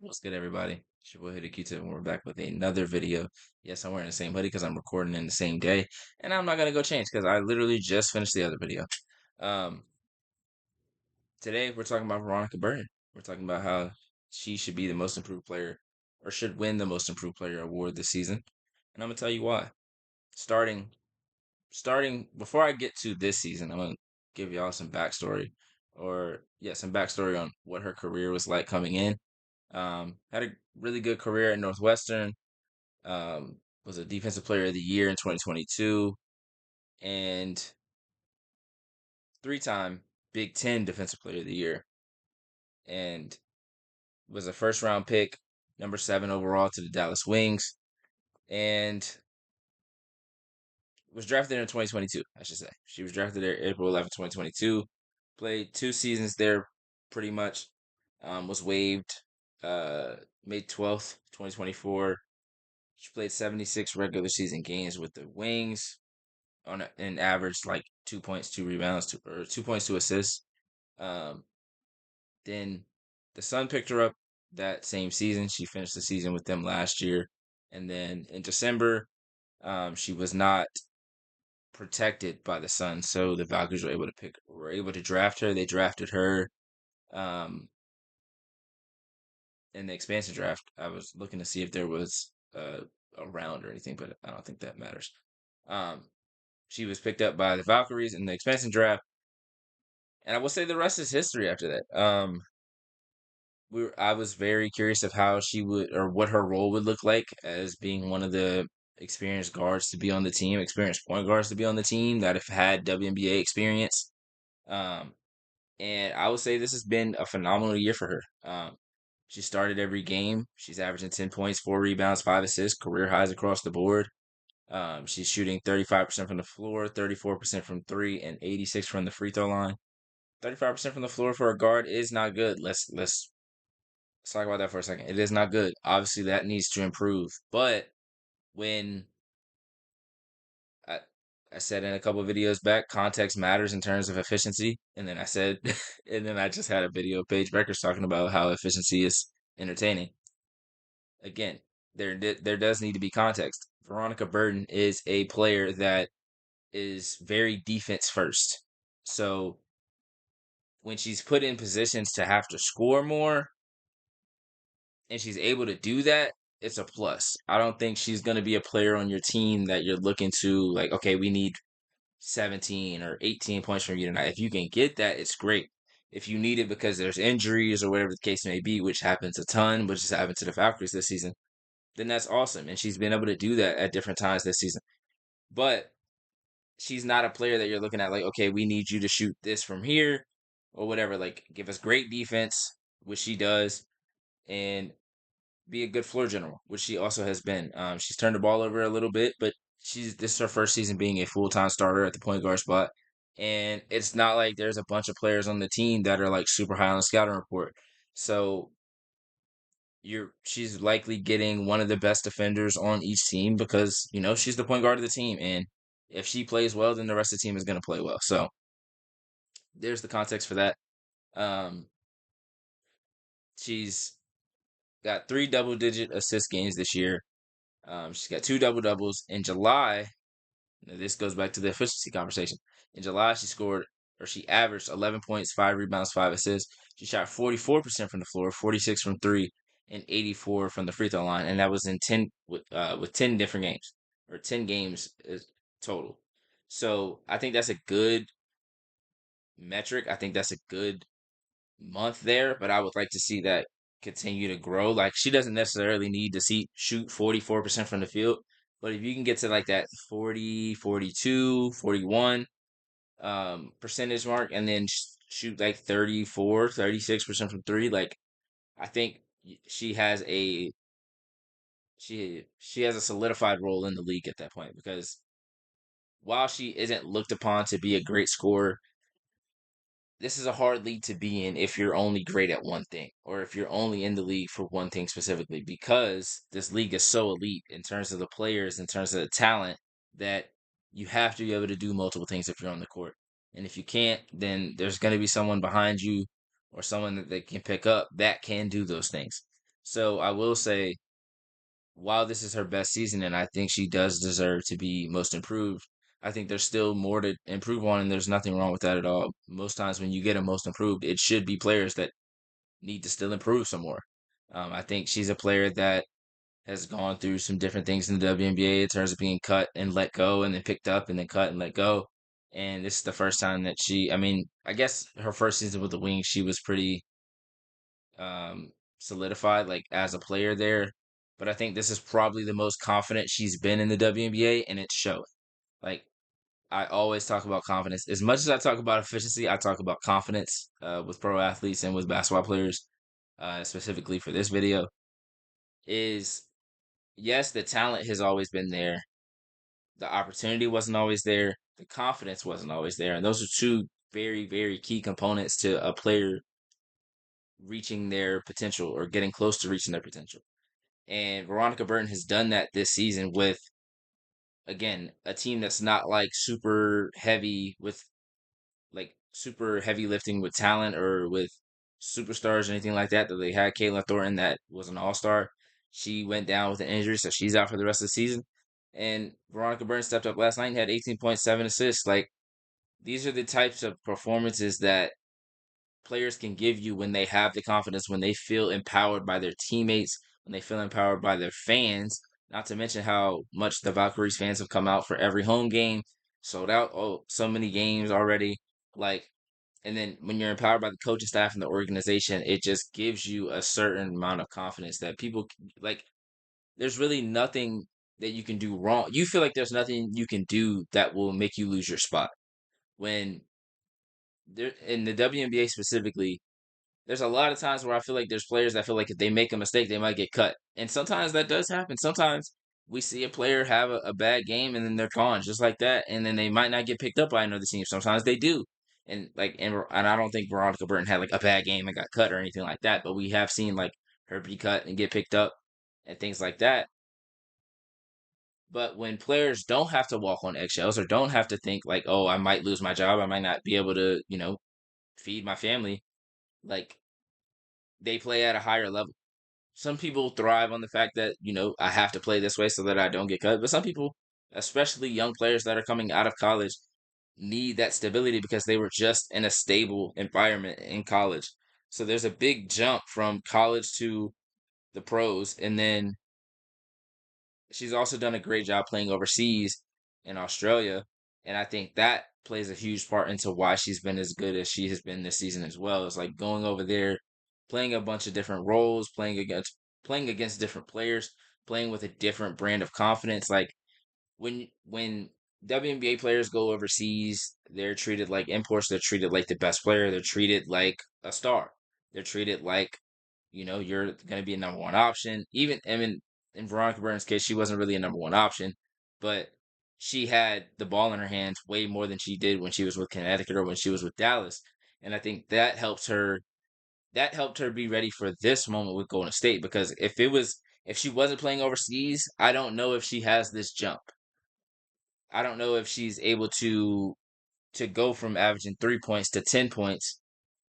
What's good, everybody? It's your boy Hoodie Q-Tip, and we're back with another video. Yes, I'm wearing the same hoodie because I'm recording in the same day, and I'm not gonna go change because I literally just finished the other video. Um, Today we're talking about Veronica Burton. We're talking about how she should be the most improved player, or should win the most improved player award this season, and I'm gonna tell you why. Starting, starting before I get to this season, I'm gonna give y'all some backstory, some backstory on what her career was like coming in. Had a really good career at Northwestern. Was a defensive player of the year in 2022 and three-time Big Ten defensive player of the year, and was a first-round pick, number 7 overall to the Dallas Wings, and was drafted in 2022. I should say she was drafted there April 11th, 2022. Played 2 seasons there, pretty much. Was waived May 12th, 2024. She played 76 regular season games with the Wings on an average like 2 points, 2 rebounds, 2 points, 2 assists. Um, then the Sun picked her up that same season. She finished the season with them last year, and then in December, she was not protected by the Sun, so the Valkyries were able to draft her. They drafted her um, in the expansion draft. I was looking to see if there was a round or anything, but I don't think that matters. Um, she was picked up by the Valkyries in the expansion draft, and I will say the rest is history after that. I was very curious of how she would, or what her role would look like as being one of the experienced guards to be on the team, experienced point guards to be on the team that have had WNBA experience. Um, and I would say this has been a phenomenal year for her. She started every game. She's averaging 10 points, 4 rebounds, 5 assists, career highs across the board. She's shooting 35% from the floor, 34% from three, and 86 from the free throw line. 35% from the floor for a guard is not good. Let's talk about that for a second. It is not good. Obviously, that needs to improve. But when I, I said in a couple of videos back, context matters in terms of efficiency. And then I said, and then I just had a video of Paige Beckers talking about how efficiency is entertaining. Again, there does need to be context. Veronica Burton is a player that is very defense first. So when she's put in positions to have to score more, and she's able to do that, it's a plus. I don't think she's going to be a player on your team that you're looking to, like, okay, we need 17 or 18 points from you tonight. If you can get that, it's great. If you need it because there's injuries or whatever the case may be, which happens a ton, which has happened to the Valkyries this season, then that's awesome. And she's been able to do that at different times this season. But she's not a player that you're looking at like, okay, we need you to shoot this from here or whatever. Like, give us great defense, which she does, and be a good floor general, which she also has been. She's turned the ball over a little bit, but this is her first season being a full time starter at the point guard spot, and it's not like there's a bunch of players on the team that are like super high on the scouting report. So she's likely getting one of the best defenders on each team because she's the point guard of the team, and if she plays well, then the rest of the team is going to play well. So there's the context for that. Um, she's got 3 double-digit assist games this year. She's got 2 double doubles in July. Now this goes back to the efficiency conversation. In July, she averaged 11 points, 5 rebounds, 5 assists. She shot 44% from the floor, 46 from three, and 84 from the free throw line, and that was in 10 with 10 different games, or 10 games total. So I think that's a good metric. I think that's a good month there, but I would like to see that continue to grow. Like, she doesn't necessarily need to shoot 44% from the field, but if you can get to like that 40, 42, 41 percentage mark, and then shoot like 34, 36% from three, like, I think she has a she has a solidified role in the league at that point, because while she isn't looked upon to be a great scorer, this is a hard league to be in if you're only great at one thing, or if you're only in the league for one thing specifically, because this league is so elite in terms of the players, in terms of the talent, that you have to be able to do multiple things if you're on the court. And if you can't, then there's going to be someone behind you or someone that they can pick up that can do those things. So I will say, while this is her best season, and I think she does deserve to be most improved, I think there's still more to improve on, and there's nothing wrong with that at all. Most times when you get a most improved, it should be players that need to still improve some more. I think she's a player that has gone through some different things in the WNBA in terms of being cut and let go, and then picked up and then cut and let go. And this is the first time that I mean, I guess her first season with the Wings, she was pretty um, solidified like as a player there. But I think this is probably the most confident she's been in the WNBA, and it's showing. Like I always talk about confidence. As much as I talk about efficiency, I talk about confidence with pro athletes and with basketball players, specifically for this video. Is yes, the talent has always been there. The opportunity wasn't always there. The confidence wasn't always there, and those are two very, very key components to a player reaching their potential or getting close to reaching their potential. And Veronica Burton has done that this season with, again, a team that's not like super heavy with like super heavy lifting with talent or with superstars or anything like that. That they had Caitlin Thornton that was an all-star. She went down with an injury, so she's out for the rest of the season. And Veronica Burton stepped up last night and had 18.7 assists. Like these are the types of performances that players can give you when they have the confidence, when they feel empowered by their teammates, when they feel empowered by their fans. Not to mention how much the Valkyries fans have come out for every home game, sold out so many games already. Like, and then when you're empowered by the coaching staff and the organization, it just gives you a certain amount of confidence that people like. There's really nothing that you can do wrong. You feel like there's nothing you can do that will make you lose your spot. When there in the WNBA specifically, there's a lot of times where I feel like there's players that feel like if they make a mistake, they might get cut. And sometimes that does happen. Sometimes we see a player have a bad game and then they're gone just like that. And then they might not get picked up by another team. Sometimes they do. And I don't think Veronica Burton had like a bad game and got cut or anything like that. But we have seen like her be cut and get picked up and things like that. But when players don't have to walk on eggshells or don't have to think like, oh, I might lose my job, I might not be able to, feed my family, like they play at a higher level. Some people thrive on the fact that, I have to play this way so that I don't get cut. But some people, especially young players that are coming out of college, need that stability because they were just in a stable environment in college. So there's a big jump from college to the pros. And then she's also done a great job playing overseas in Australia. And I think that plays a huge part into why she's been as good as she has been this season as well. It's like going over there, playing a bunch of different roles, playing against different players, playing with a different brand of confidence. Like when WNBA players go overseas, they're treated like imports, they're treated like the best player, they're treated like a star. They're treated like you're going to be a number one option. Even, I mean, in Veronica Burton's case, she wasn't really a number one option, but she had the ball in her hands way more than she did when she was with Connecticut or when she was with Dallas. And I think that helps her. That helped her be ready for this moment with Golden State because if she wasn't playing overseas, I don't know if she has this jump. I don't know if she's able to go from averaging 3 points to 10 points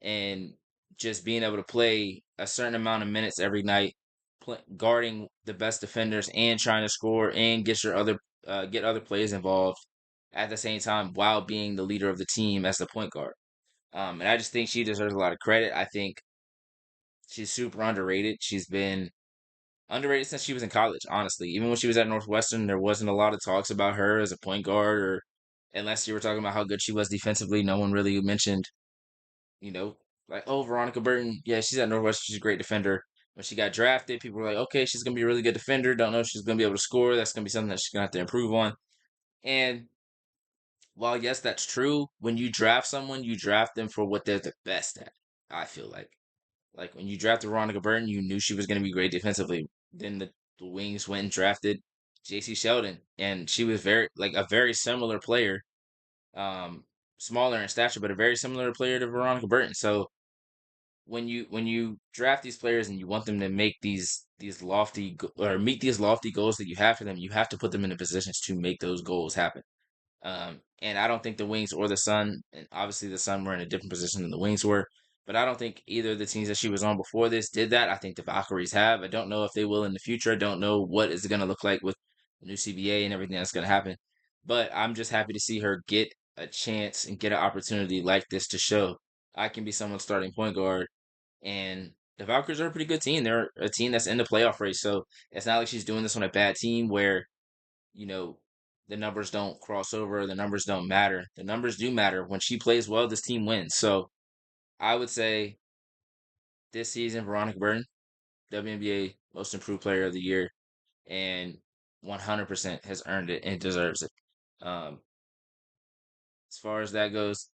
and just being able to play a certain amount of minutes every night, guarding the best defenders and trying to score and get other players involved at the same time while being the leader of the team as the point guard. And I just think she deserves a lot of credit. I think she's super underrated. She's been underrated since she was in college, honestly. Even when she was at Northwestern, there wasn't a lot of talks about her as a point guard, or unless you were talking about how good she was defensively, no one really mentioned, you know, like, oh, Veronica Burton, yeah, she's at Northwestern, she's a great defender. When she got drafted, people were like, okay, she's gonna be a really good defender. Don't know if she's gonna be able to score. That's gonna be something that she's gonna have to improve on. And while yes, that's true, when you draft someone, you draft them for what they're the best at. I feel like when you drafted Veronica Burton, you knew she was going to be great defensively. Then the Wings went and drafted J.C. Sheldon, and she was a very similar player, um, smaller in stature, but a very similar player to Veronica Burton. So when you draft these players and you want them to make these or meet these lofty goals that you have for them, you have to put them in the positions to make those goals happen. And I don't think the Wings or the Sun, and obviously the Sun were in a different position than the Wings were, But I don't think either of the teams that she was on before this did that. I think the Valkyries have. I don't know if they will in the future. I don't know what is going to look like with the new CBA and everything that's going to happen. But I'm just happy to see her get a chance and get an opportunity like this to show I can be someone's starting point guard. And the Valkyries are a pretty good team. They're a team that's in the playoff race. So it's not like she's doing this on a bad team where, you know, the numbers don't cross over, the numbers don't matter. The numbers do matter. When she plays well, this team wins. So I would say this season, Veronica Burton, WNBA Most Improved Player of the Year, and 100% has earned it and deserves it. Um, as far as that goes,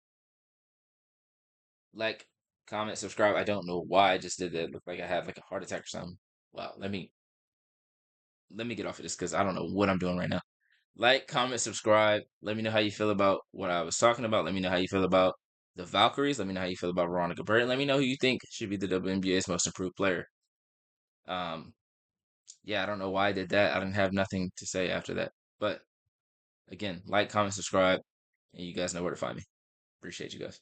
like, comment, subscribe. I don't know why I just did that. It looked like I had like a heart attack or something. Wow, let me get off of this because I don't know what I'm doing right now. Like, comment, subscribe. Let me know how you feel about what I was talking about. Let me know how you feel about the Valkyries. Let me know how you feel about Veronica Burton. Let me know who you think should be the WNBA's most improved player. Um, yeah, I don't know why I did that. I didn't have nothing to say after that. But again, like, comment, subscribe, and you guys know where to find me. Appreciate you guys.